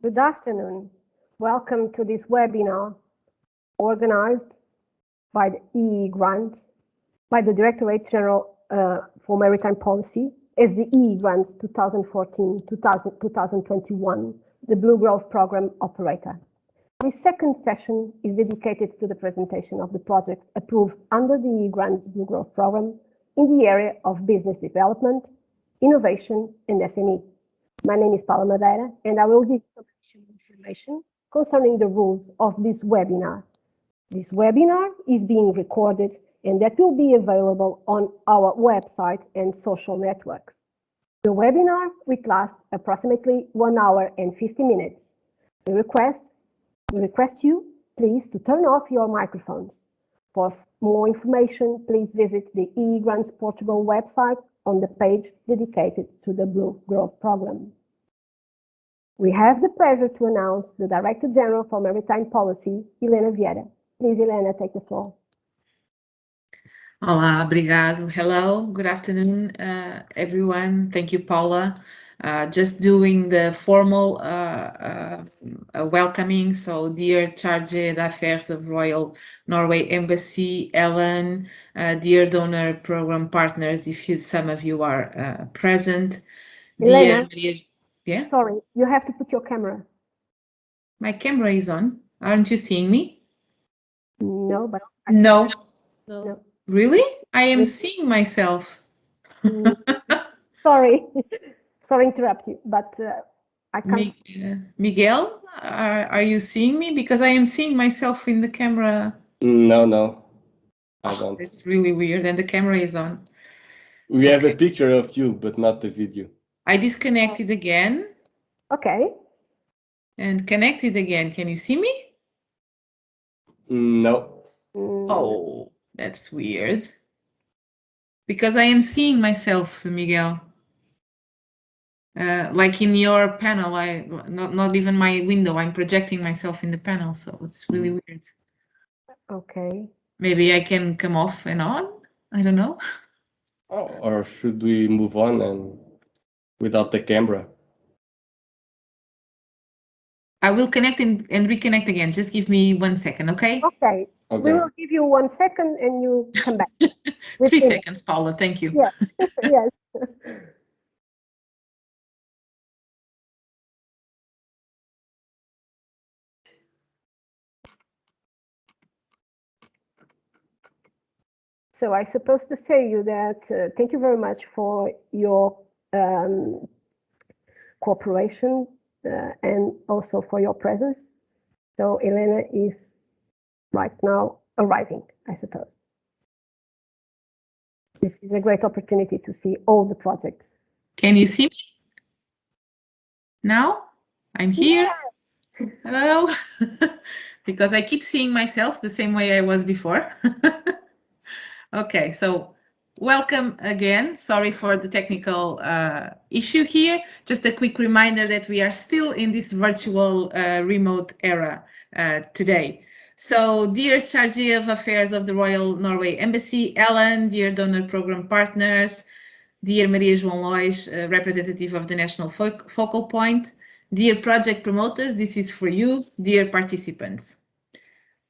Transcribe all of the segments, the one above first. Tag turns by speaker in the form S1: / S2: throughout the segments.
S1: Good afternoon. Welcome to this webinar organized by the EE grant, by the Directorate-General for Maritime Policy as the EE grant 2014-2021, the Blue Growth Program operator. This second session is dedicated to the presentation of the projects approved under the EE grant's Blue Growth Program in the area of business development, innovation, and SME. My name is Paula Madeira, and I will give some additional information concerning the rules of this webinar. This webinar is being recorded, and that will be available on our website and social networks. The webinar will last approximately 1 hour and 50 minutes. We request you, please, to turn off your microphones. For more information, please visit the EE Grants Portugal website on the page dedicated to the Blue Growth Program. We have the pleasure to announce the Director-General for Maritime Policy, Helena Vieira. Please, Helena, take the floor.
S2: Olá, obrigado. Hello, good afternoon, everyone. Thank you, Paula. Just doing the formal welcoming. So, dear Chargé d'Affaires of Royal Norway Embassy, Ellen, dear donor program partners, if some of you are present.
S1: Helena,
S2: dear Maria, yeah?
S1: Sorry, you have to put your camera.
S2: My camera is on. Aren't you seeing me?
S1: No, but...
S2: No.
S1: No.
S2: Really? I am seeing myself.
S1: Sorry. Sorry to interrupt you, but I can't.
S2: Miguel, are you seeing me? Because I am seeing myself in the camera.
S3: No, I don't.
S2: It's really weird, and the camera is on.
S3: We have a picture of you, but not the video.
S2: I disconnected again.
S1: Okay.
S2: And connected again. Can you see me?
S3: No.
S2: Oh, that's weird. Because I am seeing myself, Miguel. Like in your panel, not even my window, I'm projecting myself in the panel, so it's really weird.
S1: Okay.
S2: Maybe I can come off and on? I don't know.
S3: Or should we move on and without the camera?
S2: I will connect and reconnect again. Just give me 1 second, okay?
S1: Okay. We will give you 1 second and you come back.
S2: 3 seconds, Paula. Thank you.
S1: Yeah. Yes. So I supposed to say you that thank you very much for your cooperation and also for your presence. So Helena is right now arriving, I suppose. This is a great opportunity to see all the projects.
S2: Can you see me? Now? I'm here.
S1: Yes.
S2: Hello. Because I keep seeing myself the same way I was before. Okay, so welcome again. Sorry for the technical issue here. Just a quick reminder that we are still in this virtual remote era today. So, dear Chargé of Affairs of the Royal Norway Embassy, Ellen, dear donor program partners, dear Maria João Lois, representative of the National Focal Point, dear project promoters, this is for you, dear participants.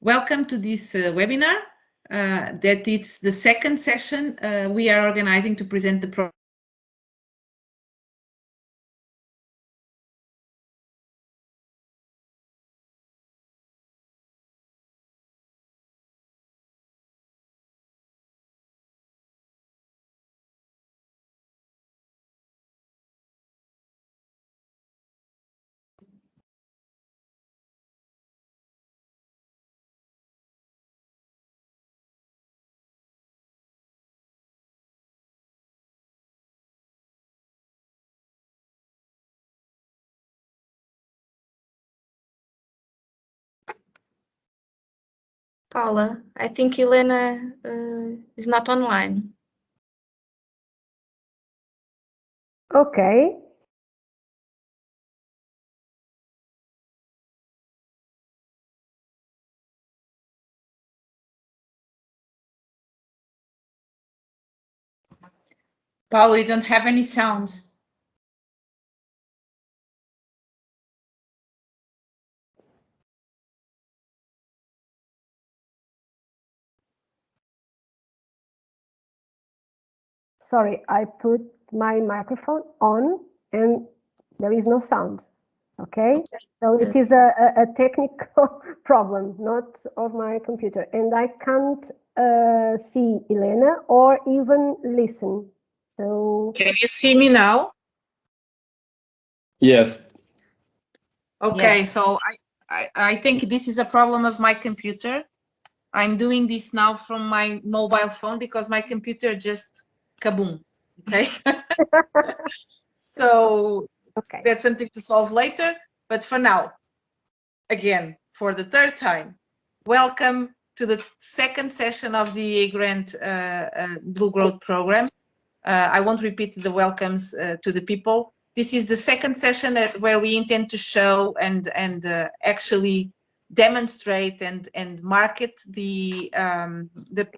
S2: Welcome to this webinar. That it's the second session we are organizing to present the program.
S4: Paula, I think Helena is not online.
S1: Okay.
S2: Paula, you don't have any sound.
S1: sorry, I put my microphone on and there is no sound. Okay, so it is a technical problem, not of my computer, and I can't see Helena or even listen. So
S4: Can you see me now?
S3: Yes.
S4: Okay,
S2: Yes.
S4: so I think this is a problem of my computer. I'm doing this now from my mobile phone because my computer just kaboom. Okay. So
S1: okay.
S4: that's something to solve later. But for now, again, for the third time, welcome to the second session of the EEA Grant Blue Growth Program. I won't repeat the welcomes to the people. This is the second session where we intend to show and actually demonstrate and market the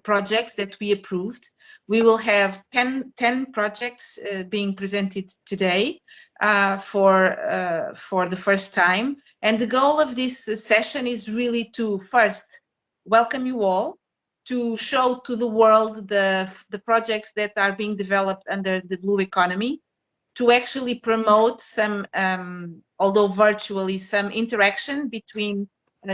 S4: projects that we approved. We will have 10 projects being presented today for the first time. And the goal of this session is really to first welcome you all, to show to the world the projects that are being developed under the Blue Economy, to actually promote some, although virtually, some interaction between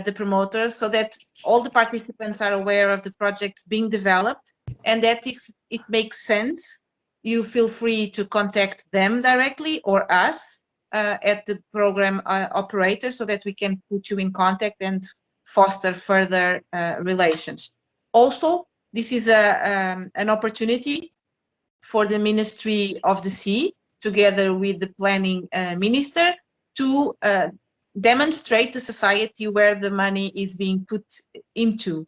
S4: the promoters, so that all the participants are aware of the projects being developed, and that if it makes sense, you feel free to contact them directly or us at the program operator, so that we can put you in contact and foster further relations. Also, this is an opportunity for the Ministry of the Sea, together with the Planning Minister, to demonstrate to society where the money is being put into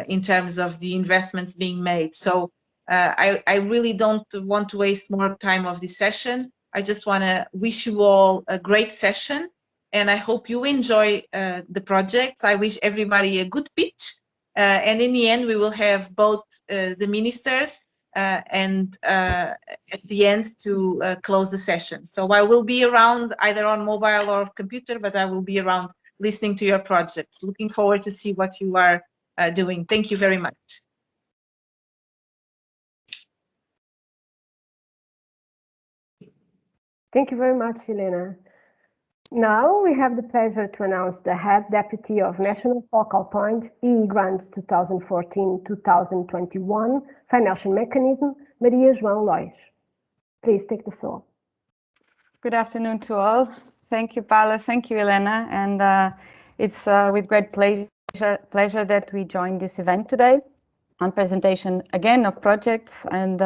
S4: in terms of the investments being made. So I really don't want to waste more time of this session. I just want to wish you all a great session, and I hope you enjoy the projects. I wish everybody a good pitch. And in the end, we will have both the ministers and at the end to close the session. So I will be around either on mobile or computer, but I will be around listening to your projects. Looking forward to see what you are doing. Thank you very much.
S1: Thank you very much, Helena. Now we have the pleasure to announce the Head Deputy of National Focal Point, EE Grants 2014-2021 Financial Mechanism, Maria João Lois. Please take the floor.
S5: Good afternoon to all. Thank you, Paula. Thank you, Helena. And it's with great pleasure that we join this event today on presentation again of projects and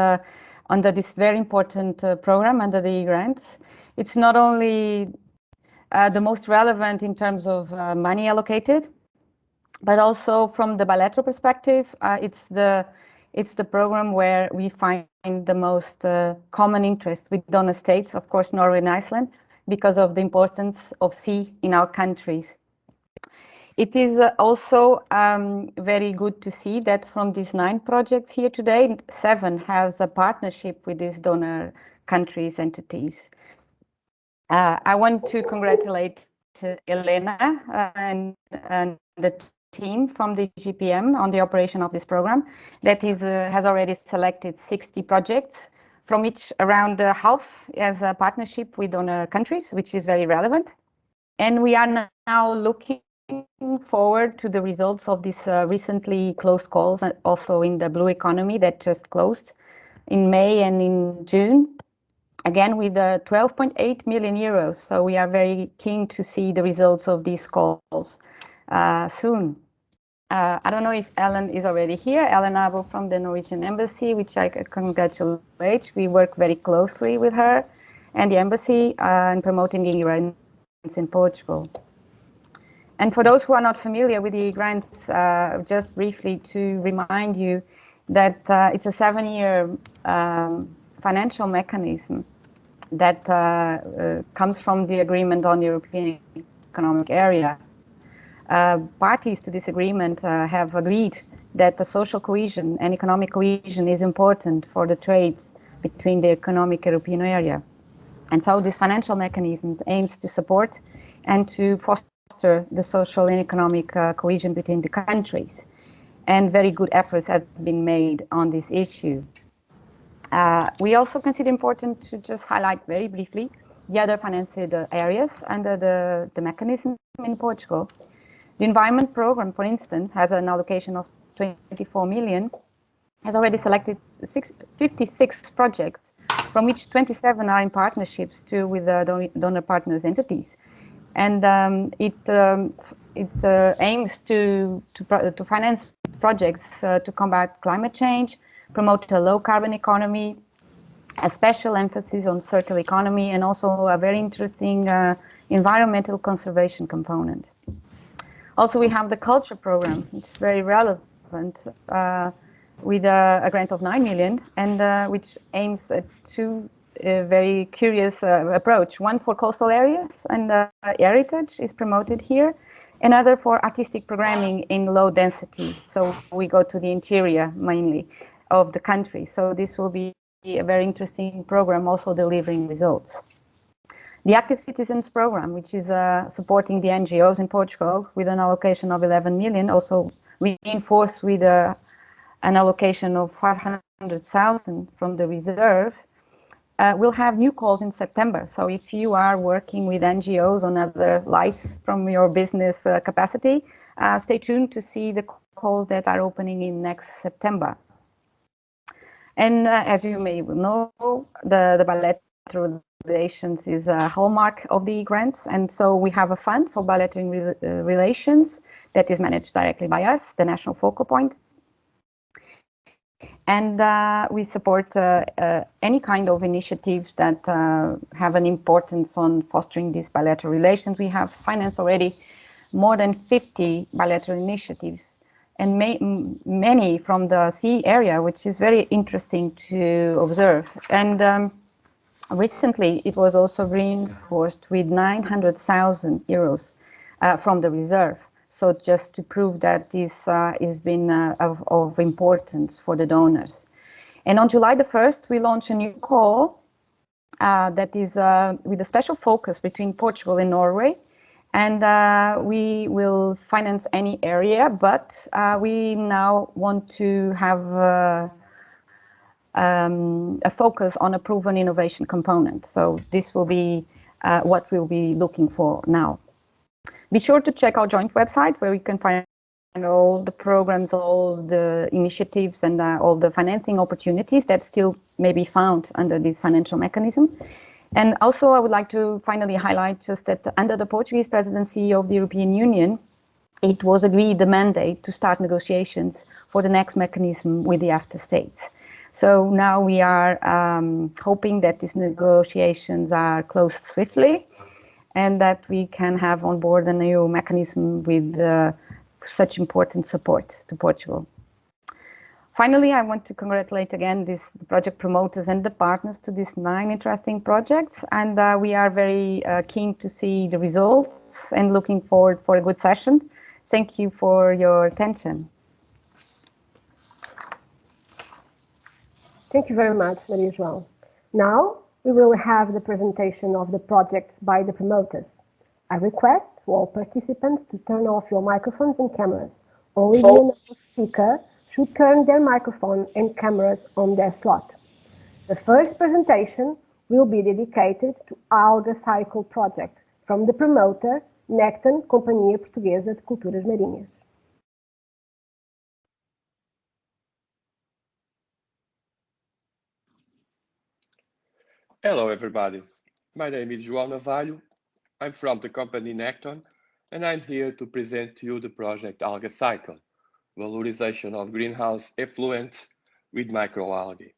S5: under this very important program under the EE Grants. It's not only the most relevant in terms of money allocated, but also from the bilateral perspective, it's the program where we find the most common interest with donor states, of course, Norway and Iceland, because of the importance of sea in our countries. It is also very good to see that from these 9 projects here today, 7 has a partnership with these donor countries' entities. I want to congratulate Helena and the team from the GPM on the operation of this program that has already selected 60 projects, from which around half as a partnership with donor countries, which is very relevant. And we are now looking forward to the results of these recently closed calls, also in the Blue Economy that just closed in May and in June. Again, with 12.8 million euros. So we are very keen to see the results of these calls soon. I don't know if Ellen is already here. Ellen Aabø from the Norwegian Embassy, which I congratulate. We work very closely with her and the embassy in promoting the grants in Portugal. And for those who are not familiar with the grants, just briefly to remind you that it's a 7-year financial mechanism that comes from the agreement on the European Economic Area. Parties to this agreement have agreed that the social cohesion and economic cohesion is important for the trades between the economic European area. And so this financial mechanism aims to support and to foster the social and economic cohesion between the countries. And very good efforts have been made on this issue. We also consider important to just highlight very briefly the other financed areas under the mechanism in Portugal. The environment program, for instance, has an allocation of 24 million, has already selected 56 projects, from which 27 are in partnerships with donor partners entities. And it aims to finance projects to combat climate change, promote a low carbon economy, a special emphasis on circular economy, and also a very interesting environmental conservation component. Also, we have the culture program, which is very relevant, with a grant of 9 million, and which aims at two very curious approach. One for coastal areas and heritage is promoted here. Another for artistic programming in low density. So we go to the interior mainly of the country. So this will be a very interesting program, also delivering results. The Active Citizens program, which is supporting the NGOs in Portugal with an allocation of 11 million, also reinforced with an allocation of 500,000 from the reserve. We'll have new calls in September. So if you are working with NGOs on other lives from your business capacity, stay tuned to see the calls that are opening in next September. And as you may know, the bilateral relations is a hallmark of the grants. And so we have a fund for bilateral relations that is managed directly by us, the national focal point. And we support any kind of initiatives that have an importance on fostering these bilateral relations. We have financed already more than 50 bilateral initiatives, and many from the sea area, which is very interesting to observe. And recently, it was also reinforced with 900,000 euros from the reserve. So just to prove that this has been of importance for the donors. And on July the 1st, we launched a new call that is with a special focus between Portugal and Norway. And we will finance any area, but we now want to have a focus on a proven innovation component. So this will be what we'll be looking for now. Be sure to check our joint website where you can find all the programs, all the initiatives, and all the financing opportunities that still may be found under this financial mechanism. And also, I would like to finally highlight just that under the Portuguese presidency of the European Union, it was agreed the mandate to start negotiations for the next mechanism with the EFTA states. So now we are hoping that these negotiations are closed swiftly, and that we can have on board a new mechanism with such important support to Portugal. Finally, I want to congratulate again the project promoters and the partners to these 9 interesting projects, and we are very keen to see the results and looking forward for a good session. Thank you for your attention.
S1: Thank you very much, Maria João. Now, we will have the presentation of the projects by the promoters. I request to all participants to turn off your microphones and cameras. Only the announced speaker should turn their microphone and cameras on their slot. The first presentation will be dedicated to Algae Cycle project from the promoter Necton, Companhia Portuguesa de Culturas Marinhas.
S3: Hello, everybody. My name is João Lois. I'm from the company Necton, and I'm here to present to you the project Algae Cycle, valorization of greenhouse effluents with microalgae.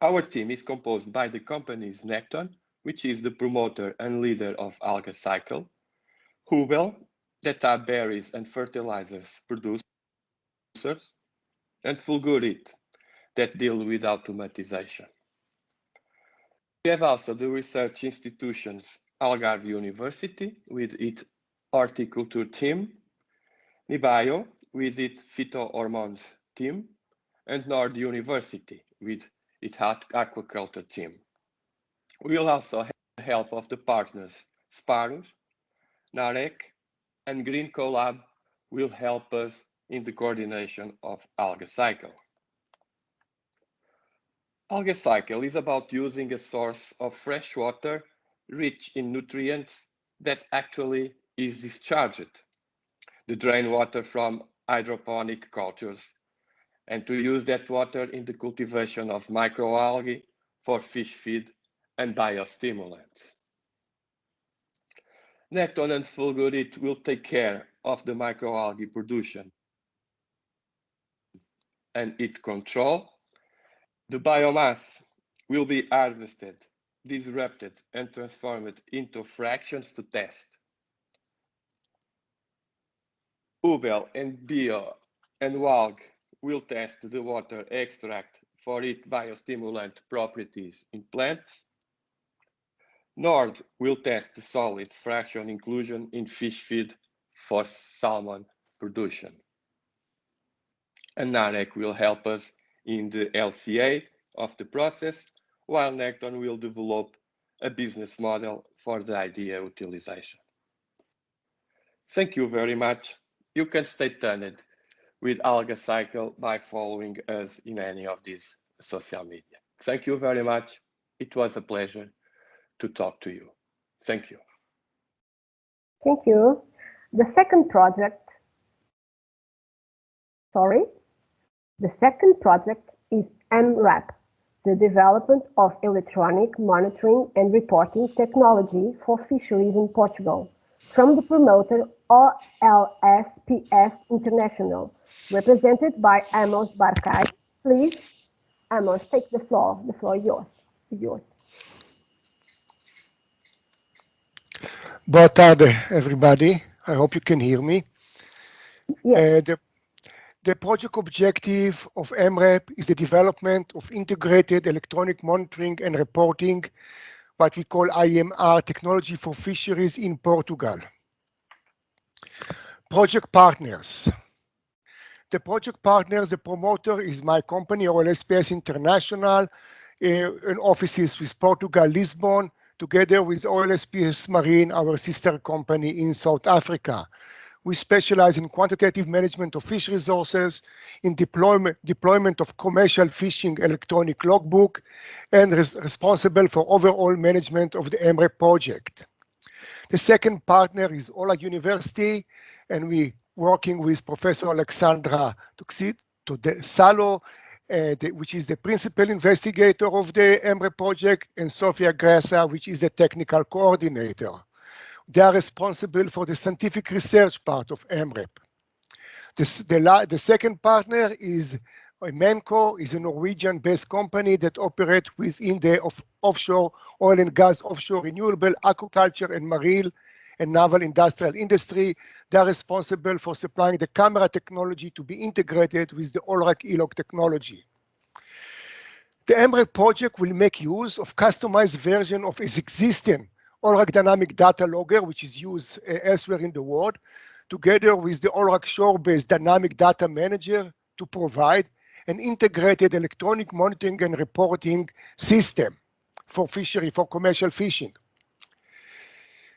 S3: Our team is composed by the companies Necton, which is the promoter and leader of Algae Cycle, Hubel, that are berries and fertilizers producers, and Fulgurit, that deal with automatization. We have also the research institutions Algarve University with its horticulture team, Nibio with its phytohormones team, and Nord University with its aquaculture team. We will also have the help of the partners Sparus, Narek, and Green Collab will help us in the coordination of Algae Cycle. Algae Cycle is about using a source of fresh water rich in nutrients that actually is discharged, the drain water from hydroponic cultures, and to use that water in the cultivation of microalgae for fish feed and biostimulants. Necton and Fulgurit will take care of the microalgae production and its control. The biomass will be harvested, disrupted, and transformed into fractions to test. Ubel and Bio and WALG will test the water extract for its biostimulant properties in plants. Nord will test the solid fraction inclusion in fish feed for salmon production. And NAREC will help us in the LCA of the process, while Necton will develop a business model for the idea utilization. Thank you very much. You can stay tuned with Algae Cycle by following us in any of these social media. Thank you very much. It was a pleasure to talk to you. Thank you.
S1: Thank you. The second project is MRAP, the development of electronic monitoring and reporting technology for fisheries in Portugal, from the promoter OLSPS International, represented by Amos Barcay. Please, Amos, take the floor. The floor is yours.
S6: Boa tarde, everybody. I hope you can hear me.
S1: Yes.
S6: The project objective of MRAP is the development of integrated electronic monitoring and reporting, what we call IMR technology for fisheries in Portugal. Project partners. The project partners, the promoter is my company, OLSPS International, and offices with Portugal, Lisbon, together with OLSPS Marine, our sister company in South Africa. We specialize in quantitative management of fish resources, in deployment of commercial fishing electronic logbook, and responsible for overall management of the MRAP project. The second partner is Ola University, and we working with Professor Alexandra Salo, which is the principal investigator of the MRAP project, and Sofia Gressa, which is the technical coordinator. They are responsible for the scientific research part of MRAP. The second partner is Menco, is a Norwegian-based company that operates within the offshore oil and gas, offshore renewable, aquaculture, and marine and naval industrial industry. They are responsible for supplying the camera technology to be integrated with the OLRAC ELOG technology. The MRAP project will make use of customized version of its existing OLRAC dynamic data logger, which is used elsewhere in the world, together with the OLRAC shore-based dynamic data manager to provide an integrated electronic monitoring and reporting system for fishery, for commercial fishing.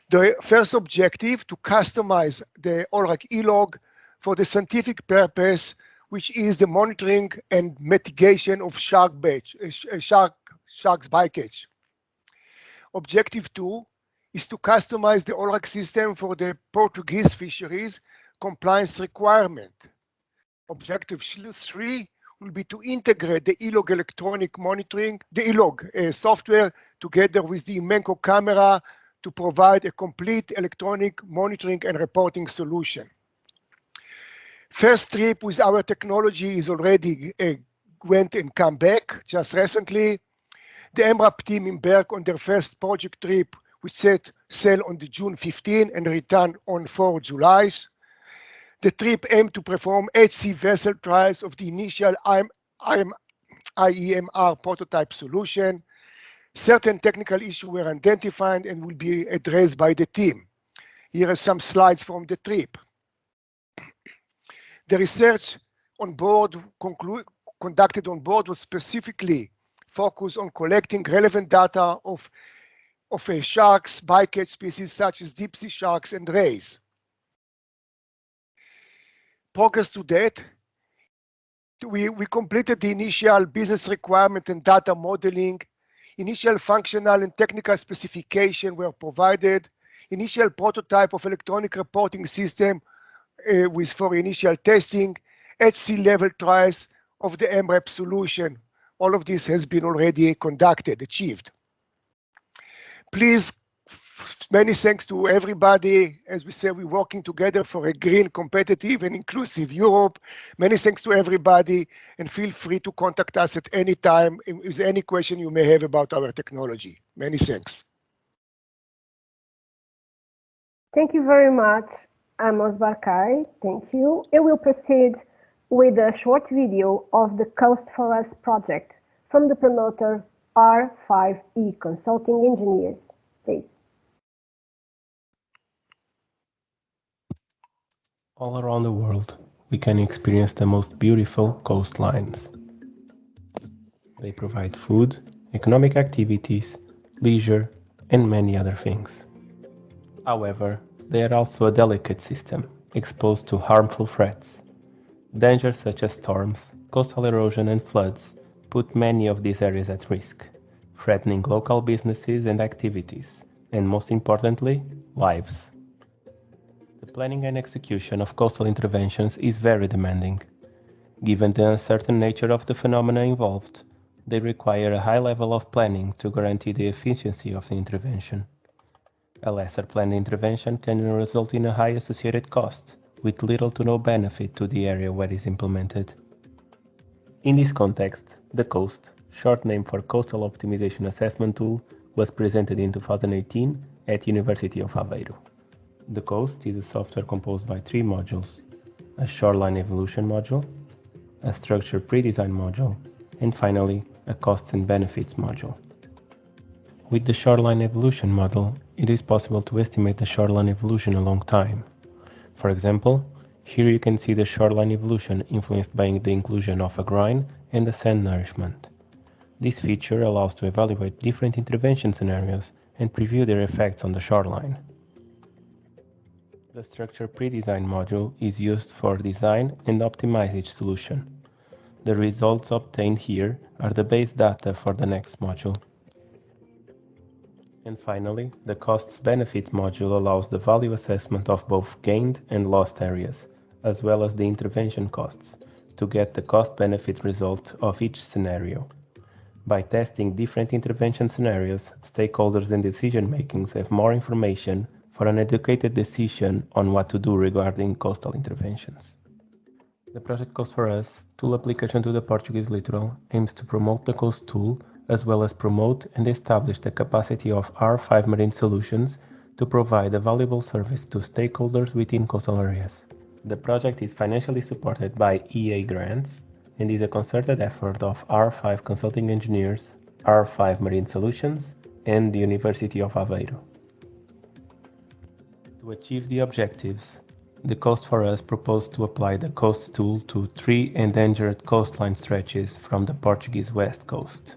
S6: The first objective, to customize the OLRAC ELOG for the scientific purpose, which is the monitoring and mitigation of sharks bycatch. Objective 2 is to customize the OLRAC system for the Portuguese fisheries compliance requirement. Objective 3 will be to integrate the ELOG electronic monitoring, the ELOG software, together with the Menco camera to provide a complete electronic monitoring and reporting solution. First trip with our technology is already went and come back just recently. The MRAP team embarked on their first project trip, which set sail on the June 15 and returned on 4 July. The trip aimed to perform HC vessel trials of the initial IEMR prototype solution. Certain technical issues were identified and will be addressed by the team. Here are some slides from the trip. The research on board conducted on board was specifically focused on collecting relevant data of sharks, bycatch species such as deep sea sharks and rays. progress to date. We completed the initial business requirement and data modeling. Initial functional and technical specification were provided. Initial prototype of electronic reporting system for initial testing. At sea-level trials of the MREP solution. All of this has been already conducted, achieved. Please, many thanks to everybody. As we say, we're working together for a green, competitive, and inclusive Europe. Many thanks to everybody, and feel free to contact us at any time with any question you may have about our technology. Many thanks.
S1: Thank you very much, Amos Barkai. Thank you. And we'll proceed with a short video of the Coast for Us project from the promoter R5E Consulting Engineers. Please.
S7: All around the world, we can experience the most beautiful coastlines. They provide food, economic activities, leisure, and many other things. However, they are also a delicate system, exposed to harmful threats. Dangers such as storms, coastal erosion, and floods put many of these areas at risk, threatening local businesses and activities, and most importantly, lives. The planning and execution of coastal interventions is very demanding. Given the uncertain nature of the phenomena involved, they require a high level of planning to guarantee the efficiency of the intervention. A lesser planned intervention can result in a high associated cost, with little to no benefit to the area where it is implemented. In this context, the COAST, short name for Coastal Optimization Assessment Tool, was presented in 2018 at University of Aveiro. The COAST is a software composed by 3 modules: a shoreline evolution module, a structure pre-design module, and finally, a costs and benefits module. With the shoreline evolution model, it is possible to estimate the shoreline evolution along time. For example, here you can see the shoreline evolution influenced by the inclusion of a groin and the sand nourishment. This feature allows to evaluate different intervention scenarios and preview their effects on the shoreline. The structure pre-design module is used for design and optimize each solution. The results obtained here are the base data for the next module. And finally, the costs-benefits module allows the value assessment of both gained and lost areas, as well as the intervention costs, to get the cost-benefit result of each scenario. By testing different intervention scenarios, stakeholders and decision-makers have more information for an educated decision on what to do regarding coastal interventions. The project Coast for Us tool application to the Portuguese littoral aims to promote the COAST tool as well as promote and establish the capacity of R5 Marine Solutions to provide a valuable service to stakeholders within coastal areas. The project is financially supported by EEA grants and is a concerted effort of R5 Consulting Engineers, R5 Marine Solutions, and the University of Aveiro. To achieve the objectives, the Coast for Us proposed to apply the COAST tool to 3 endangered coastline stretches from the Portuguese west coast.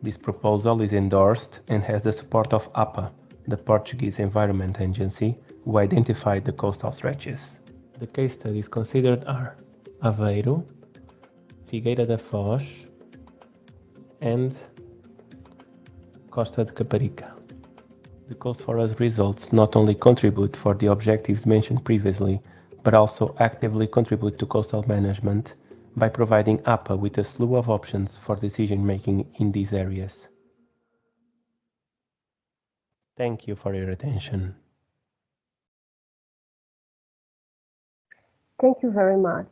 S7: This proposal is endorsed and has the support of APA, the Portuguese Environment Agency, who identified the coastal stretches. The case studies considered are Aveiro, Figueira da Foz, and Costa de Caparica. The Coast for Us results not only contribute for the objectives mentioned previously, but also actively contribute to coastal management by providing APA with a slew of options for decision-making in these areas. Thank you for your attention.
S1: Thank you very much.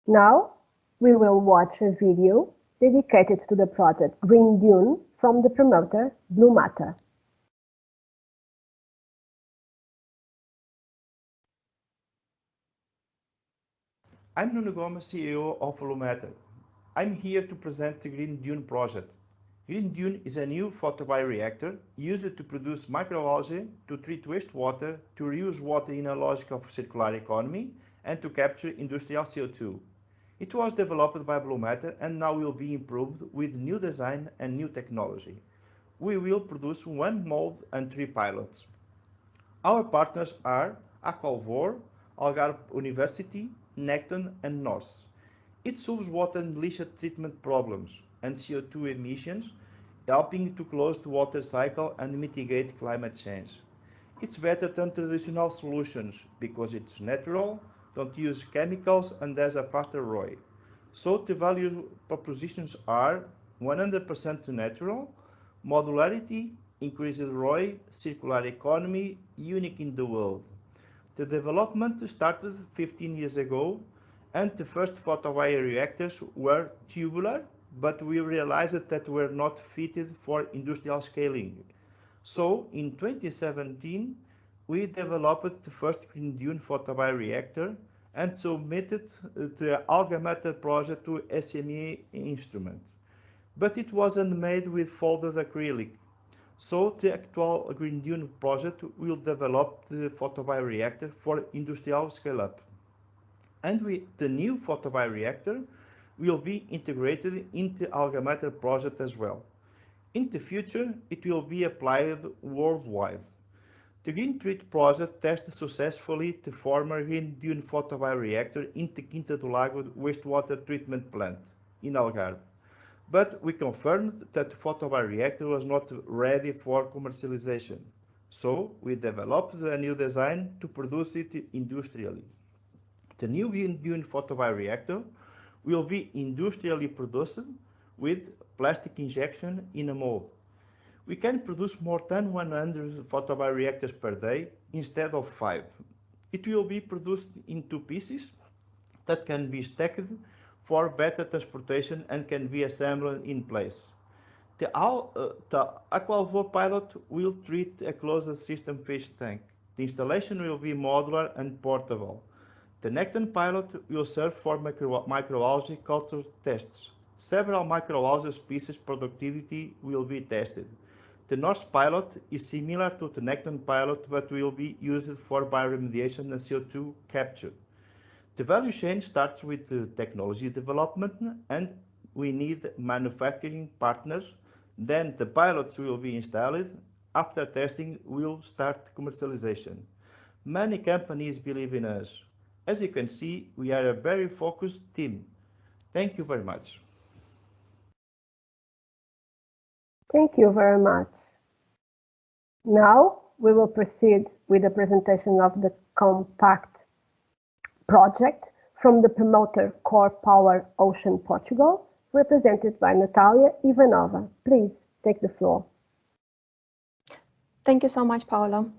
S1: Now, we will watch a video dedicated to the project Green Dune from the promoter Blue Matter.
S8: I'm Nuno Gomes, CEO of Blue Matter. I'm here to present the Green Dune project. Green Dune is a new photobioreactor used to produce microalgae, to treat wastewater, to reuse water in a logic of circular economy, and to capture industrial CO2. It was developed by Blue Matter and now will be improved with new design and new technology. We will produce 1 mold and 3 pilots. Our partners are Aquavor, Algarve University, Necton, and NOS. It solves water and leachate treatment problems and CO2 emissions, helping to close the water cycle and mitigate climate change. It's better than traditional solutions because it's natural, don't use chemicals, and has a faster ROI. So the value propositions are 100% natural, modularity, increased ROI, circular economy, unique in the world. The development started 15 years ago, and the first photovoltaic were tubular, but we realized that were not fitted for industrial scaling. So in 2017, we developed the first green dune photovoltaic and submitted the Algae project to SME instrument. But it wasn't made with folded acrylic. So the actual green dune project will develop the photovoltaic for industrial scale-up. And the new photovoltaic will be integrated into Algae project as well. In the future, it will be applied worldwide. The Green Treat project tested successfully the former green dune photovoltaic in the Quinta do Lago wastewater treatment plant in Algarve. But we confirmed that the photovoltaic was not ready for commercialization. So we developed a new design to produce it industrially. The new green dune photovoltaic will be industrially produced with plastic injection in a mold. We can produce more than 100 photovoltaics per day instead of 5. It will be produced in 2 pieces that can be stacked for better transportation and can be assembled in place. The Aquavor pilot will treat a closed system fish tank. The installation will be modular and portable. The Necton pilot will serve for microalgae culture tests. Several microalgae species productivity will be tested. The NOS pilot is similar to the Necton pilot but will be used for bioremediation and CO2 capture. The value chain starts with the technology development and we need manufacturing partners. Then the pilots will be installed. After testing, we'll start commercialization. Many companies believe in us. As you can see, we are a very focused team. Thank you very much.
S1: Thank you very much. Now we will proceed with the presentation of the compact project from the promoter Core Power Ocean Portugal, represented by Natalia Ivanova. Please take the floor.
S9: Thank you so much, Paolo.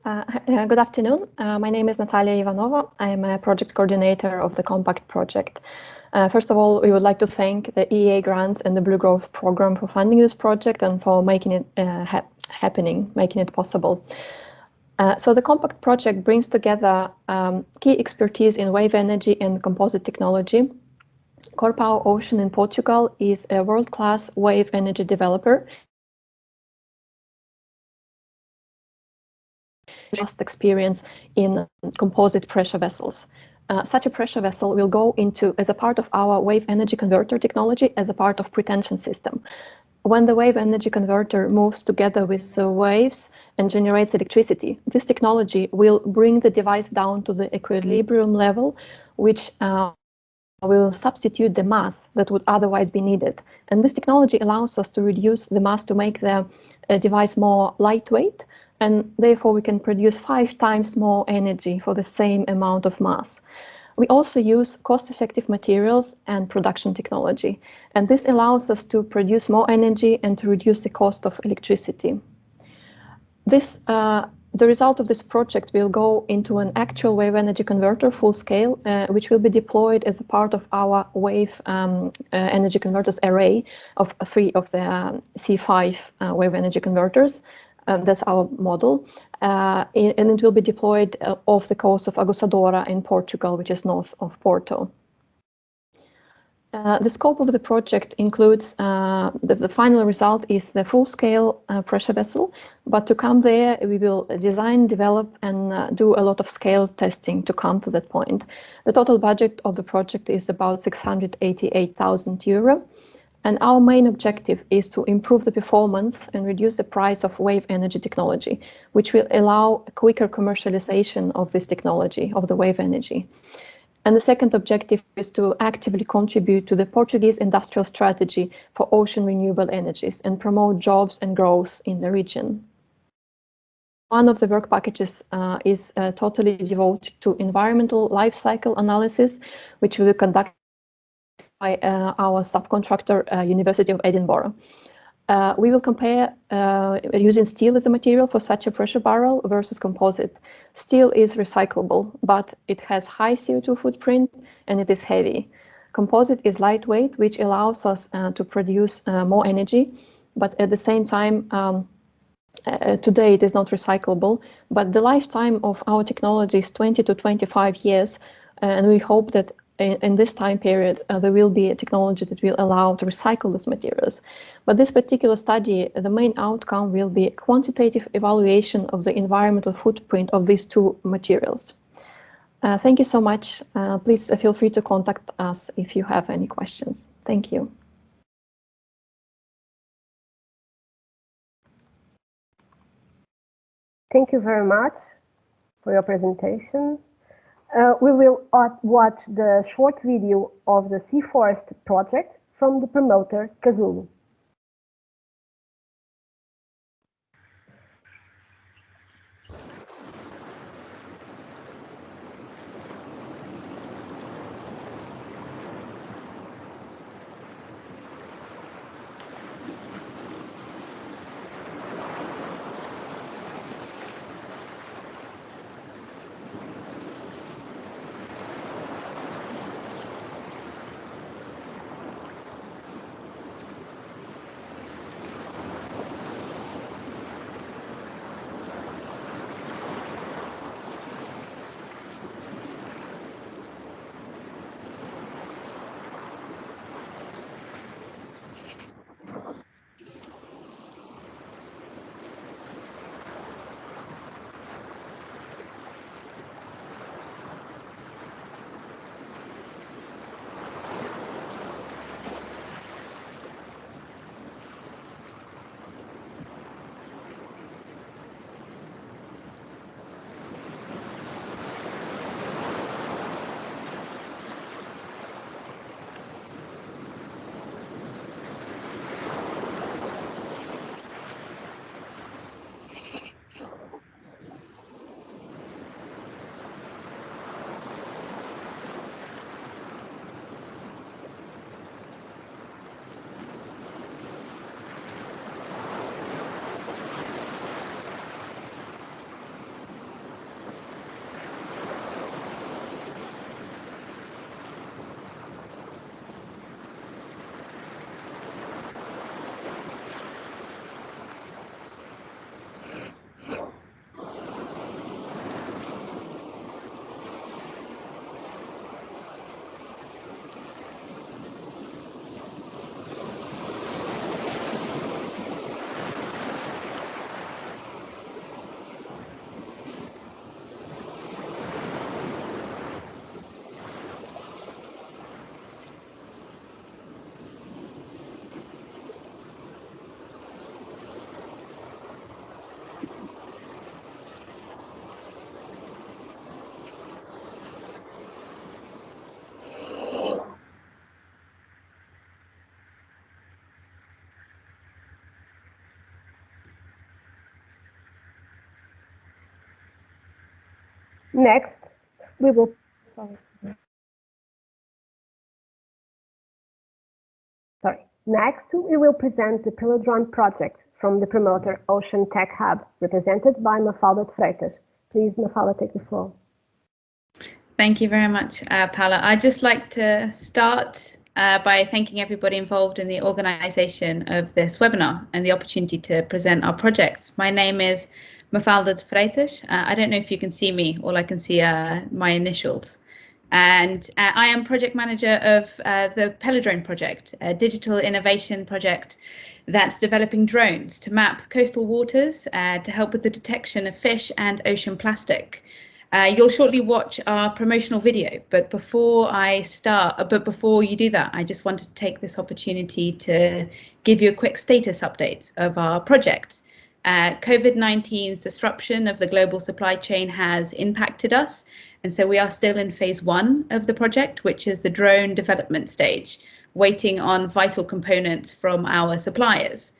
S9: Good afternoon. My name is Natalia Ivanova. I am a project coordinator of the Compact project. First of all, we would like to thank the EEA grants and the Blue Growth program for funding this project and for making it happening, making it possible. So the Compact project brings together key expertise in wave energy and composite technology. Core Power Ocean in Portugal is a world-class wave energy developer. Just experience in composite pressure vessels. Such a pressure vessel will go into as a part of our wave energy converter technology as a part of pretension system. When the wave energy converter moves together with the waves and generates electricity, this technology will bring the device down to the equilibrium level, which will substitute the mass that would otherwise be needed. And this technology allows us to reduce the mass to make the device more lightweight, and therefore we can produce 5 times more energy for the same amount of mass. We also use cost-effective materials and production technology, and this allows us to produce more energy and to reduce the cost of electricity. The result of this project will go into an actual wave energy converter full scale, which will be deployed as a part of our wave energy converters array of 3 of the C5 wave energy converters. That's our model, and it will be deployed off the coast of Aguçadora in Portugal, which is north of Porto. The scope of the project includes the final result is the full-scale pressure vessel, but to come there we will design, develop and do a lot of scale testing to come to that point. The total budget of the project is about €688,000. And our main objective is to improve the performance and reduce the price of wave energy technology, which will allow a quicker commercialization of this technology, of the wave energy. And the second objective is to actively contribute to the Portuguese industrial strategy for ocean renewable energies and promote jobs and growth in the region. One of the work packages is totally devoted to environmental life cycle analysis, which we will conduct by our subcontractor, University of Edinburgh. We will compare using steel as a material for such a pressure barrel versus composite. Steel is recyclable, but it has high CO2 footprint and it is heavy. Composite is lightweight, which allows us to produce more energy, but at the same time, today it is not recyclable, but the lifetime of our technology is 20 to 25 years, and we hope that in this time period, there will be a technology that will allow to recycle these materials. But this particular study, the main outcome will be a quantitative evaluation of the environmental footprint of these two materials. Thank you so much. Please feel free to contact us if you have any questions. Thank you.
S1: Thank you very much for your presentation. We will watch the short video of the Sea Forest project from the promoter, Azul. Next, we will present the Pilodron project from the promoter Ocean Tech Hub, represented by Mafalda de Freitas. Please, Mafalda, take the floor.
S10: Thank you very much, Paula. I'd just like to start by thanking everybody involved in the organisation of this webinar and the opportunity to present our projects. My name is Mafalda de Freitas. I don't know if you can see me. All I can see are my initials. And I am project manager of the Pilodron project, a digital innovation project that's developing drones to map coastal waters to help with the detection of fish and ocean plastic. You'll shortly watch our promotional video, but before you do that, I just wanted to take this opportunity to give you a quick status update of our project. COVID-19's disruption of the global supply chain has impacted us, and so we are still in phase 1 of the project, which is the drone development stage, waiting on vital components from our suppliers.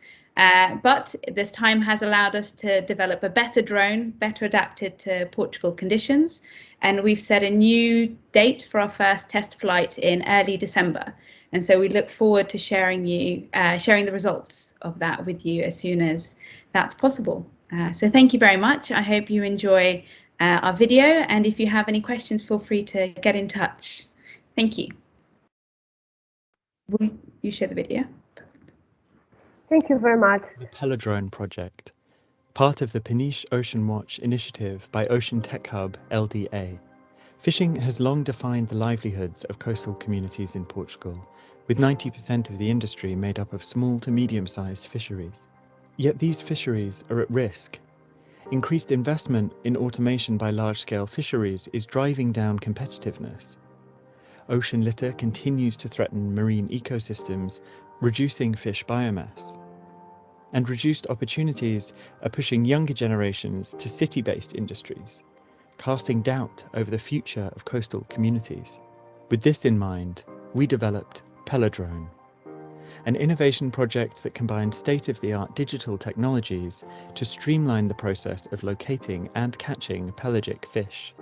S10: But this time has allowed us to develop a better drone, better adapted to Portugal conditions, and we've set a new date for our first test flight in early December. And so we look forward to sharing the results of that with you as soon as that's possible. So thank you very much. I hope you enjoy our video, and if you have any questions, feel free to get in touch. Thank you. Will you share the video?
S1: Thank you very much.
S11: The Pela project, part of the Peniche Ocean Watch initiative by Ocean Tech Hub LDA. Fishing has long defined the livelihoods of coastal communities in Portugal, with 90% of the industry made up of small to medium-sized fisheries. Yet these fisheries are at risk. Increased investment in automation by large-scale fisheries is driving down competitiveness. Ocean litter continues to threaten marine ecosystems, reducing fish biomass. And reduced opportunities are pushing younger generations to city-based industries, casting doubt over the future of coastal communities. With this in mind, we developed Pela, an innovation project that combines state-of-the-art digital technologies to streamline the process of locating and catching pelagic fish.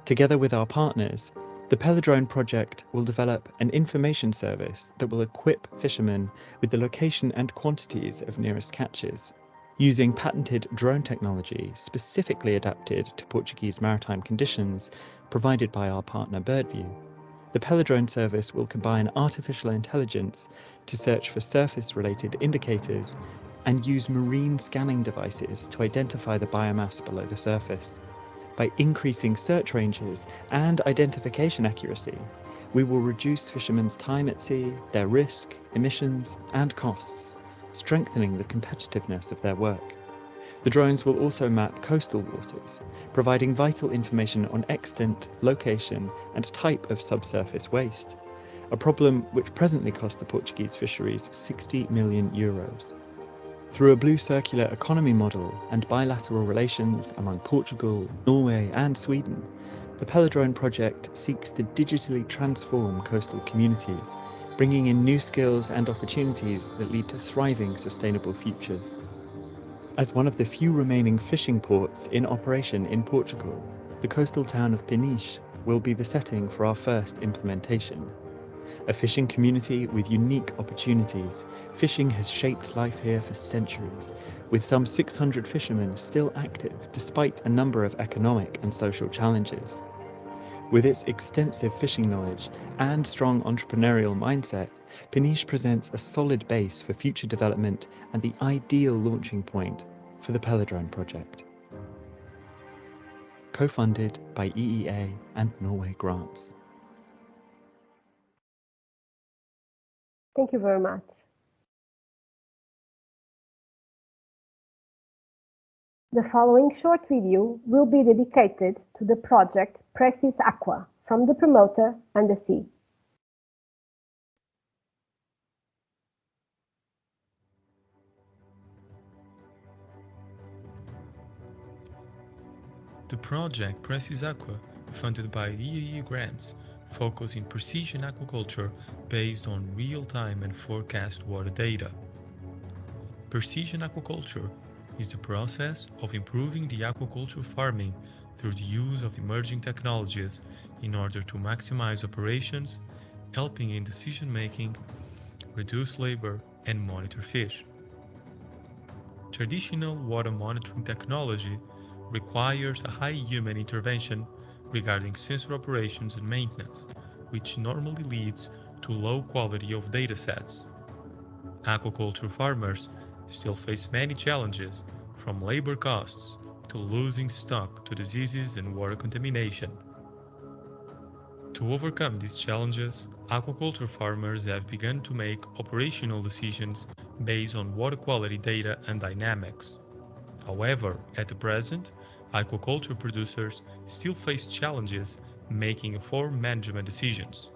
S11: Together with our partners, the Pela project will develop an information service that will equip fishermen with the location and quantities of nearest catches. Using patented drone technology specifically adapted to Portuguese maritime conditions provided by our partner Birdview, the Pela service will combine artificial intelligence to search for surface-related indicators and use marine scanning devices to identify the biomass below the surface. By increasing search ranges and identification accuracy, we will reduce fishermen's time at sea, their risk, emissions, and costs, strengthening the competitiveness of their work. The drones will also map coastal waters, providing vital information on extent, location, and type of subsurface waste, a problem which presently costs the Portuguese fisheries 60 million euros. Through a blue circular economy model and bilateral relations among Portugal, Norway, and Sweden, the Pela project seeks to digitally transform coastal communities, bringing in new skills and opportunities that lead to thriving, sustainable futures. As one of the few remaining fishing ports in operation in Portugal, the coastal town of Peniche will be the setting for our first implementation. A fishing community with unique opportunities, fishing has shaped life here for centuries, with some 600 fishermen still active despite a number of economic and social challenges. With its extensive fishing knowledge and strong entrepreneurial mindset, Peniche presents a solid base for future development and the ideal launching point for the Pela project. Co-funded by EEA and Norway grants.
S1: Thank you very much. The following short video will be dedicated to the project Precis Aqua from the promoter and the sea.
S12: The project Precis Aqua, funded by EEA grants, focus in precision aquaculture based on real-time and forecast water data. Precision aquaculture is the process of improving the aquaculture farming through the use of emerging technologies in order to maximize operations, helping in decision-making, reduce labor, and monitor fish. Traditional water monitoring technology requires a high human intervention regarding sensor operations and maintenance, which normally leads to low quality of data sets. Aquaculture farmers still face many challenges, from labor costs to losing stock to diseases and water contamination. To overcome these challenges, aquaculture farmers have begun to make operational decisions based on water quality data and dynamics. However, at the present, aquaculture producers still face challenges making farm management decisions.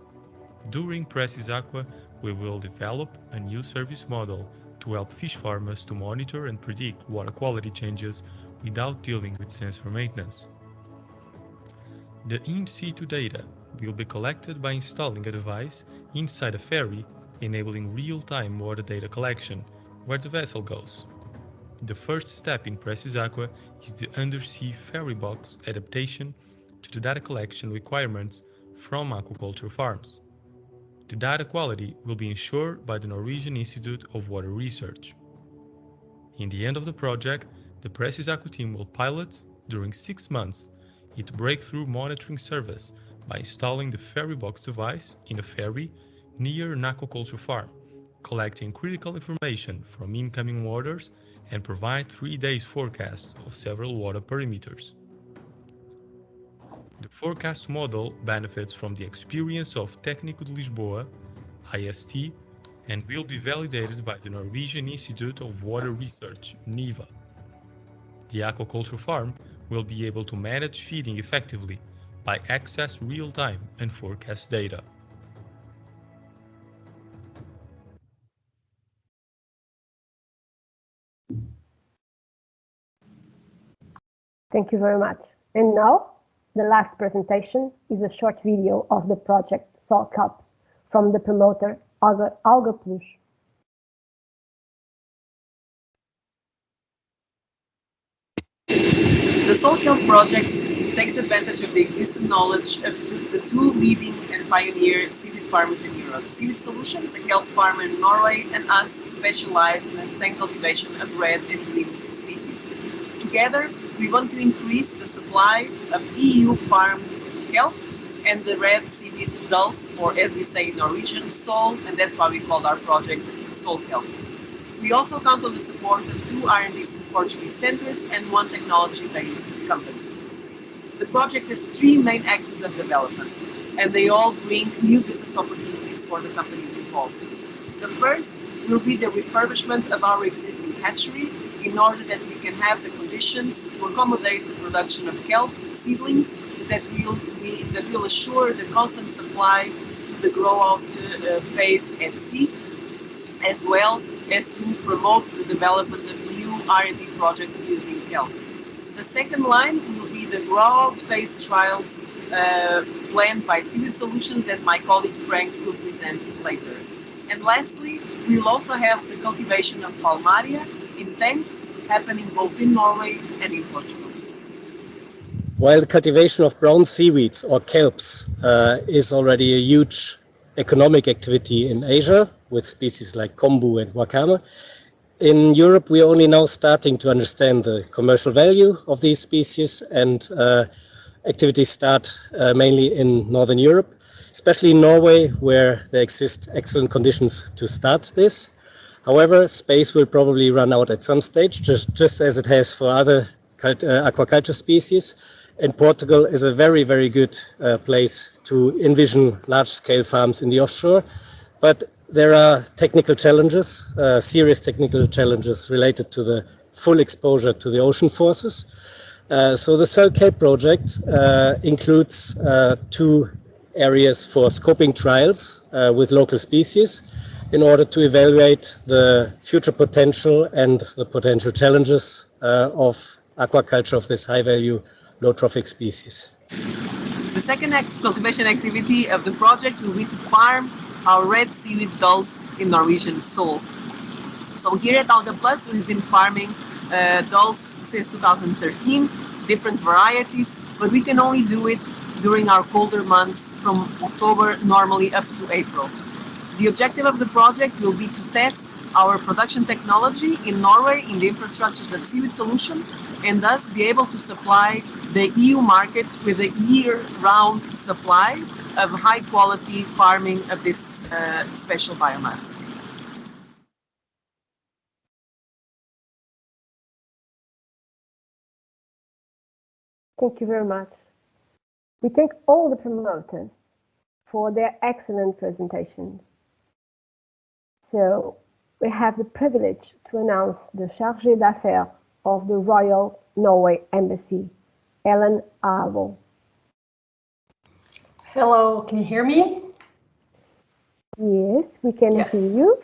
S12: During Precis Aqua, we will develop a new service model to help fish farmers to monitor and predict water quality changes without dealing with sensor maintenance. The in situ data will be collected by installing a device inside a ferry, enabling real-time water data collection where the vessel goes. The first step in Precis Aqua is the undersea ferry box adaptation to the data collection requirements from aquaculture farms. The data quality will be ensured by the Norwegian Institute of Water Research. In the end of the project, the Precis Aqua team will pilot, during 6 months, its breakthrough monitoring service by installing the ferry box device in a ferry near an aquaculture farm, collecting critical information from incoming waters and provide 3 days forecasts of several water parameters. The forecast model benefits from the experience of Técnico de Lisboa, IST, and will be validated by the Norwegian Institute of Water Research, NIVA. The aquaculture farm will be able to manage feeding effectively by access real-time and forecast data.
S1: Thank you very much. And now, the last presentation is a short video of the project Sol Cup from the promoter Algae.
S13: The Sol Cup project takes advantage of the existing knowledge of the two leading and pioneer seaweed farmers in Europe, Seaweed Solutions, a kelp farmer in Norway, and us, specialized in the tank cultivation of red and green species. Together, we want to increase the supply of EU farmed kelp and the red seaweed dulse, or as we say in Norwegian, sol, and that's why we called our project Sol Kelp. We also count on the support of 2 R&D Portuguese centers and 1 technology-based company. The project has 3 main axes of development, and they all bring new business opportunities for the companies involved. The first will be the refurbishment of our existing hatchery in order that we can have the conditions to accommodate the production of kelp seedlings that will assure the constant supply to the grow-out phase at sea, as well as to promote the development of new R&D projects using kelp. The second line will be the grow-out phase trials planned by Seaweed Solutions that my colleague Frank will present later. And lastly, we will also have the cultivation of Palmaria in tanks happening both in Norway and in Portugal.
S14: While the cultivation of brown seaweeds or kelps is already a huge economic activity in Asia with species like kombu and wakame, in Europe we are only now starting to understand the commercial value of these species, and activities start mainly in Northern Europe, especially in Norway, where there exist excellent conditions to start this. However, space will probably run out at some stage, just as it has for other aquaculture species. And Portugal is a very, very good place to envision large-scale farms in the offshore. But there are technical challenges, serious technical challenges related to the full exposure to the ocean forces. So the Sol Kelp project includes 2 areas for scoping trials with local species in order to evaluate the future potential and the potential challenges of aquaculture of this high-value, low-trophic species.
S13: The second cultivation activity of the project will be to farm our red seaweed dulse in Norwegian Sol. So here at Algae Plus, we've been farming dulse since 2013, different varieties, but we can only do it during our colder months from October normally up to April. The objective of the project will be to test our production technology in Norway in the infrastructures of Seaweed Solutions, and thus be able to supply the EU market with a year-round supply of high-quality farming of this special biomass.
S1: Thank you very much. We thank all the promoters for their excellent presentations. So we have the privilege to announce the chargé d'affaires of the Royal Norway Embassy, Ellen Aabø.
S15: Hello, can you hear me?
S1: Yes, we can
S15: Yes.
S1: hear you.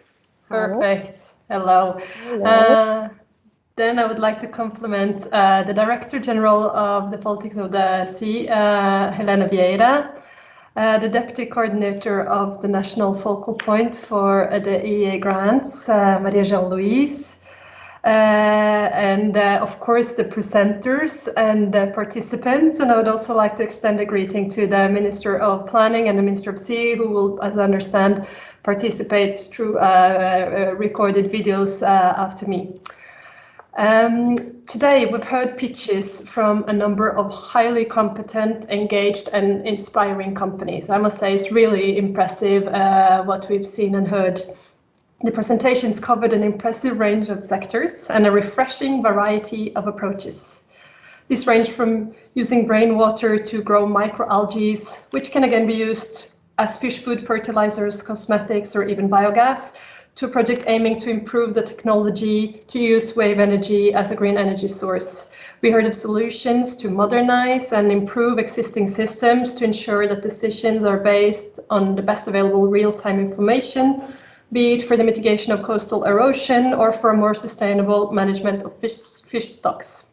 S15: Perfect. Hello.
S1: Hello.
S15: Then I would like to compliment the Director General of the Politics of the Sea, Helena Vieira, the Deputy Coordinator of the National Focal Point for the EEA grants, João Lois, and of course the presenters and the participants. And I would also like to extend a greeting to the Minister of Planning and the Minister of Sea, who will, as I understand, participate through recorded videos after me. Today we've heard pitches from a number of highly competent, engaged and inspiring companies. I must say it's really impressive what we've seen and heard. The presentations covered an impressive range of sectors and a refreshing variety of approaches. This range from using rainwater to grow microalgae, which can again be used as fish food, fertilizers, cosmetics, or even biogas, to a project aiming to improve the technology to use wave energy as a green energy source. We heard of solutions to modernize and improve existing systems to ensure that decisions are based on the best available real-time information, be it for the mitigation of coastal erosion or for a more sustainable management of fish stocks.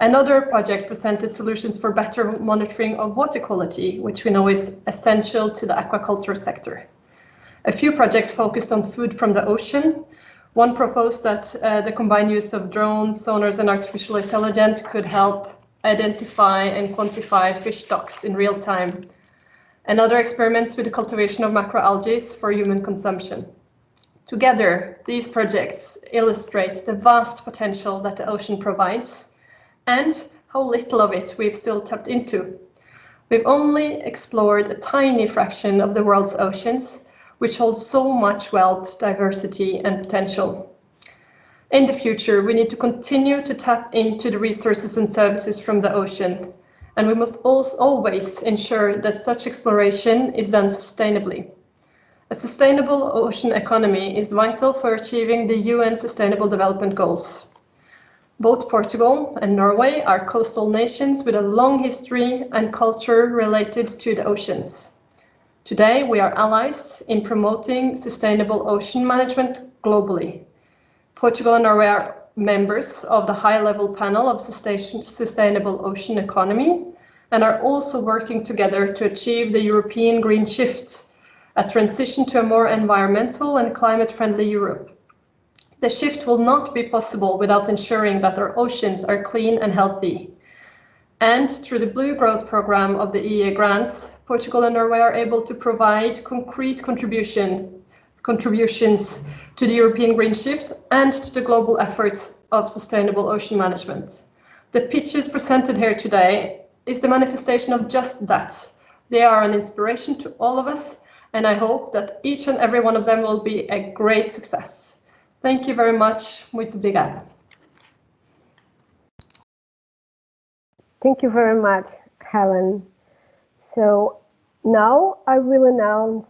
S15: Another project presented solutions for better monitoring of water quality, which we know is essential to the aquaculture sector. A few projects focused on food from the ocean. One proposed that the combined use of drones, sonars, and artificial intelligence could help identify and quantify fish stocks in real time. And other experiments with the cultivation of macroalgae for human consumption. Together, these projects illustrate the vast potential that the ocean provides and how little of it we've still tapped into. We've only explored a tiny fraction of the world's oceans, which holds so much wealth, diversity, and potential. In the future, we need to continue to tap into the resources and services from the ocean, and we must also always ensure that such exploration is done sustainably. A sustainable ocean economy is vital for achieving the UN Sustainable Development Goals. Both Portugal and Norway are coastal nations with a long history and culture related to the oceans. Today, we are allies in promoting sustainable ocean management globally. Portugal and Norway are members of the high-level panel of sustainable ocean economy and are also working together to achieve the European green shift, a transition to a more environmental and climate-friendly Europe. The shift will not be possible without ensuring that our oceans are clean and healthy. And through the Blue Growth Program of the EEA grants, Portugal and Norway are able to provide concrete contributions to the European green shift and to the global efforts of sustainable ocean management. The pitches presented here today is the manifestation of just that. They are an inspiration to all of us, and I hope that each and every one of them will be a great success. Thank you very much. Muito obrigada.
S1: Thank you very much, Helen. So now I will announce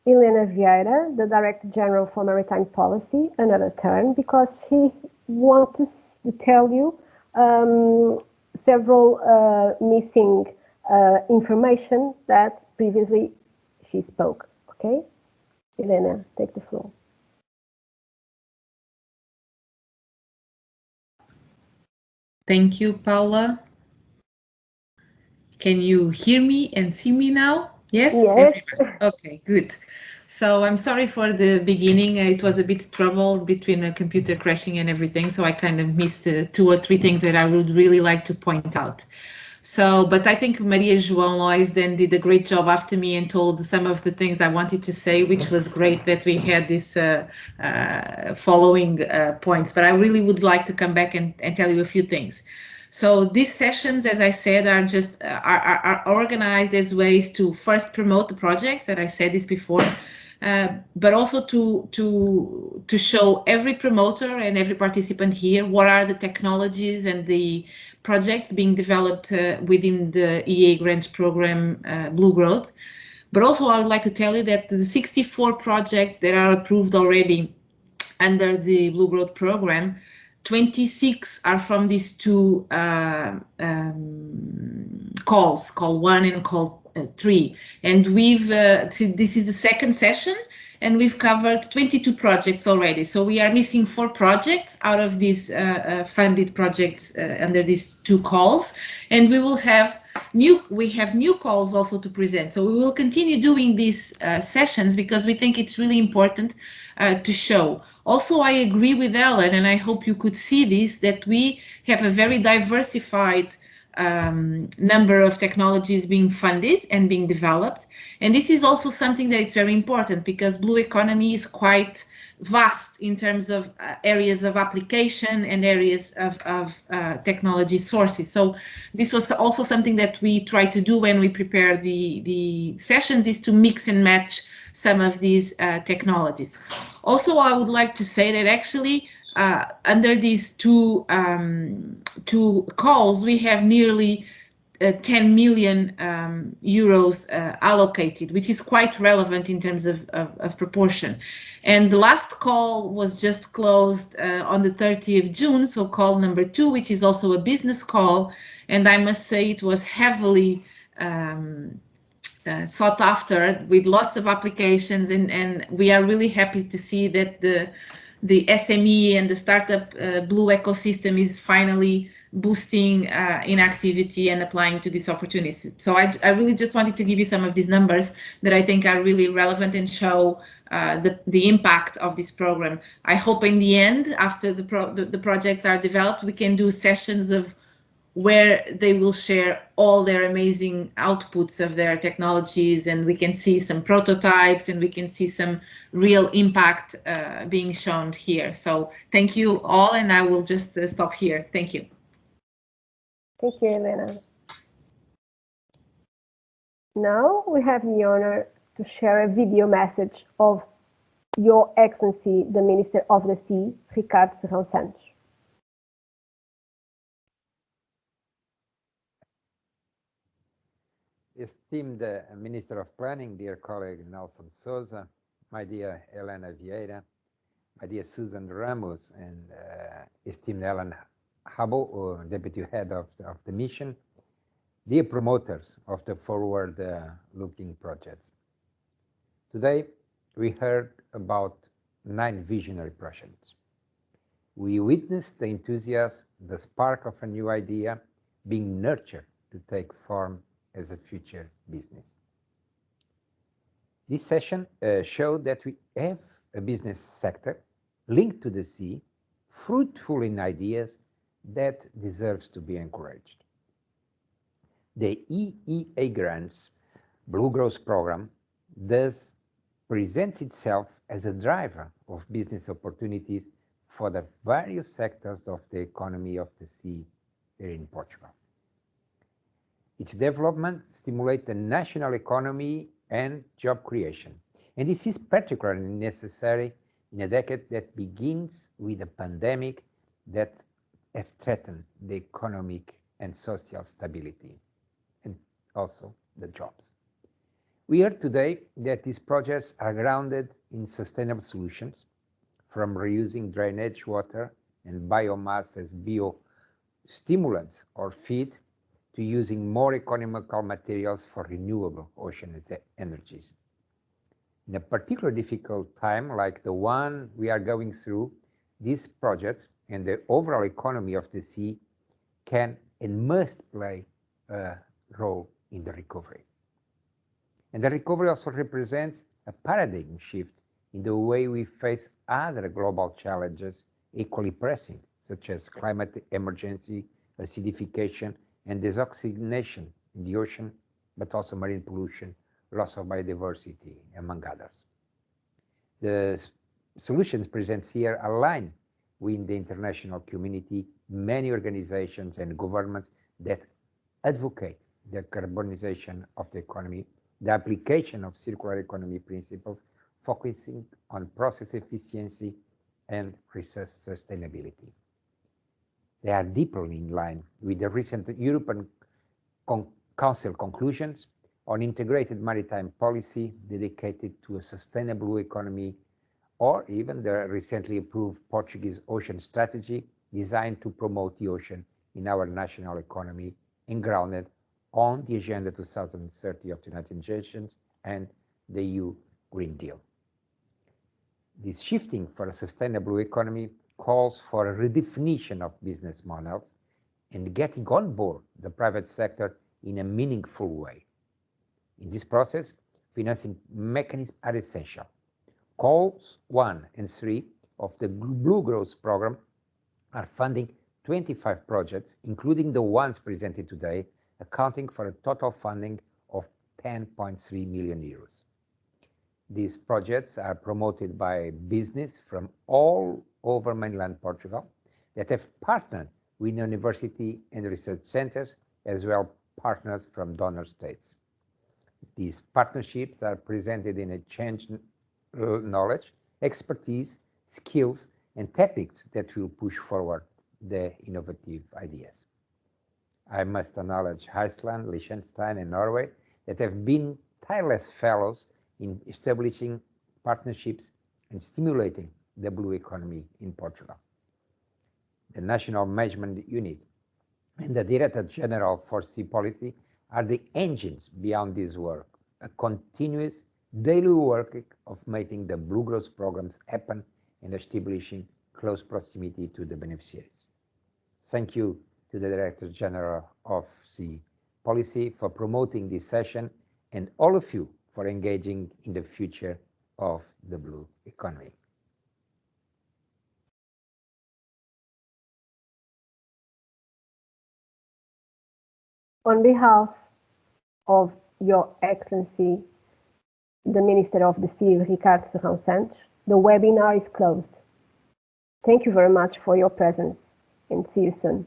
S1: Helena Vieira, the Director General for Maritime Policy, another turn, because he wants to tell you several missing information that previously she spoke. Okay? Helena, take the floor.
S2: Thank you, Paula. Can you hear me and see me now? Yes?
S1: Yes.
S2: Okay, good. So I'm sorry for the beginning. It was a bit trouble between the computer crashing and everything, so I kind of missed 2 or 3 things that I would really like to point out. So, but I think João Lois then did a great job after me and told some of the things I wanted to say, which was great that we had this following points. But I really would like to come back and tell you a few things. So these sessions, as I said, are just are organized as ways to first promote the projects, that I said this before, but also to show every promoter and every participant here what are the technologies and the projects being developed within the EEA grant program Blue Growth. But also I would like to tell you that the 64 projects that are approved already under the Blue Growth program, 26 are from these two calls, call 1 and call 3. And we've, this is the second session, and we've covered 22 projects already. So we are missing 4 projects out of these funded projects under these 2 calls, and we will have new calls also to present. So we will continue doing these sessions because we think it's really important to show. Also, I agree with Ellen, and I hope you could see this, that we have a very diversified number of technologies being funded and being developed. And this is also something that it's very important because blue economy is quite vast in terms of areas of application and areas of technology sources. So this was also something that we try to do when we prepare the sessions, is to mix and match some of these technologies. Also, I would like to say that actually under these two calls, we have nearly 10 million euros allocated, which is quite relevant in terms of proportion. And the last call was just closed on the 30th of June, so call number 2, which is also a business call. And I must say it was heavily sought after with lots of applications, and we are really happy to see that the SME and the startup blue ecosystem is finally boosting in activity and applying to these opportunities. So I really just wanted to give you some of these numbers that I think are really relevant and show the impact of this program. I hope in the end, after the projects are developed, we can do sessions of where they will share all their amazing outputs of their technologies, and we can see some prototypes and we can see some real impact being shown here. So thank you all, and I will just stop here. Thank you.
S1: Thank you, Helena. Now we have the honor to share a video message of Your Excellency, the Minister of the Sea, Ricardo Serrão Santos.
S16: Esteemed Minister of Planning, dear colleague Nelson Souza, my dear Helena Vieira, my dear Susan Ramos, and esteemed Ellen Aabø, Deputy Head of the Mission, dear promoters of the forward-looking projects. Today, we heard about 9 visionary projects. We witnessed the enthusiasm, the spark of a new idea being nurtured to take form as a future business. This session showed that we have a business sector linked to the sea, fruitful in ideas that deserves to be encouraged. The EEA grants Blue Growth Program thus presents itself as a driver of business opportunities for the various sectors of the economy of the sea here in Portugal. Its development stimulates the national economy and job creation, and this is particularly necessary in a decade that begins with a pandemic that have threatened the economic and social stability, and also the jobs. We heard today that these projects are grounded in sustainable solutions, from reusing drainage water and biomass as biostimulants or feed, to using more economical materials for renewable ocean energies. In a particularly difficult time like the one we are going through, these projects and the overall economy of the sea can and must play a role in the recovery. And the recovery also represents a paradigm shift in the way we face other global challenges equally pressing, such as climate emergency, acidification, and desoxygenation in the ocean, but also marine pollution, loss of biodiversity, among others. The solutions presented here align with the international community, many organizations and governments that advocate the carbonization of the economy, the application of circular economy principles, focusing on process efficiency and resource sustainability. They are deeply in line with the recent European Council conclusions on integrated maritime policy dedicated to a sustainable economy, or even the recently approved Portuguese ocean strategy designed to promote the ocean in our national economy and grounded on the Agenda 2030 of the United Nations and the EU Green Deal. This shifting for a sustainable economy calls for a redefinition of business models and getting on board the private sector in a meaningful way. In this process, financing mechanisms are essential. Calls 1 and 3 of the Blue Growth Program are funding 25 projects, including the ones presented today, accounting for a total funding of 10.3 million euros. These projects are promoted by business from all over mainland Portugal that have partnered with university and research centers, as well partners from donor states. These partnerships are presented in a change knowledge, expertise, skills, and tactics that will push forward the innovative ideas. I must acknowledge Iceland, Liechtenstein, and Norway that have been tireless fellows in establishing partnerships and stimulating the blue economy in Portugal. The National Management Unit and the Director-General for Sea Policy are the engines beyond this work, a continuous daily work of making the Blue Growth programs happen and establishing close proximity to the beneficiaries. Thank you to the Director-General of Sea Policy for promoting this session and all of you for engaging in the future of the blue economy.
S1: On behalf of Your Excellency, the Minister of the Sea, Ricardo Serrão Santos, the webinar is closed. Thank you very much for your presence and see you soon.